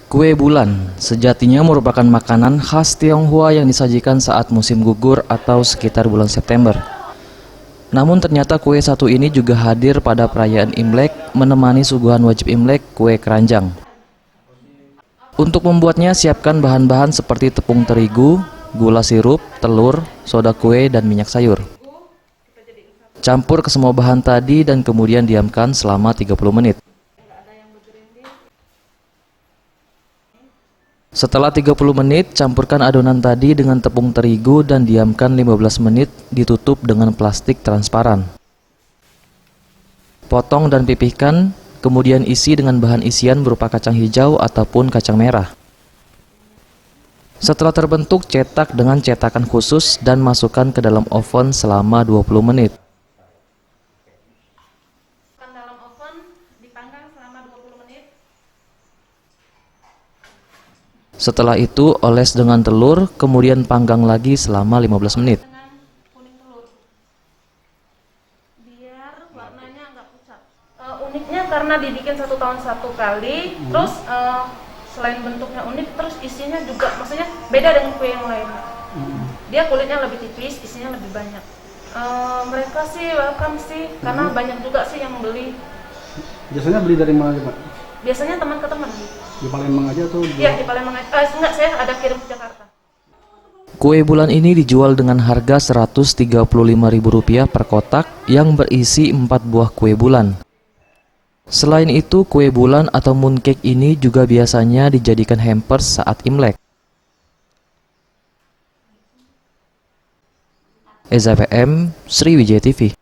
Kue bulan sejatinya merupakan makanan khas Tionghoa yang disajikan saat musim gugur atau sekitar bulan September. Namun ternyata kue satu ini juga hadir pada perayaan Imlek, menemani suguhan wajib Imlek, kue keranjang. Untuk membuatnya, siapkan bahan-bahan seperti tepung terigu, gula sirup, telur, soda kue, dan minyak sayur. Campur ke semua bahan tadi dan kemudian diamkan selama 30 menit. Setelah 30 menit, campurkan adonan tadi dengan tepung terigu dan diamkan 15 menit ditutup dengan plastik transparan. Potong dan pipihkan, kemudian isi dengan bahan isian berupa kacang hijau ataupun kacang merah. Setelah terbentuk, cetak dengan cetakan khusus dan masukkan ke dalam oven selama 20 menit. Dalam oven dipanggang selama 20 menit. Setelah itu, oles dengan telur, kemudian panggang lagi selama 15 menit. Dengan kuning telur, biar warnanya nggak pucat. Uniknya karena dibikin 1 tahun 1 kali, terus selain bentuknya unik, terus isinya juga, maksudnya beda dengan kue yang lain. Dia kulitnya lebih tipis, isinya lebih banyak. Mereka sih welcome sih, karena banyak juga sih yang beli. Biasanya beli dari mana, Pak? Biasanya teman ke teman. Di Palembang aja atau? Iya, di Palembang aja. Enggak, saya ada kirim ke Jakarta. Kue bulan ini dijual dengan harga Rp135.000 per kotak yang berisi 4 buah kue bulan. Selain itu, kue bulan atau mooncake ini juga biasanya dijadikan hampers saat Imlek. Eza PM, Sriwijaya TV.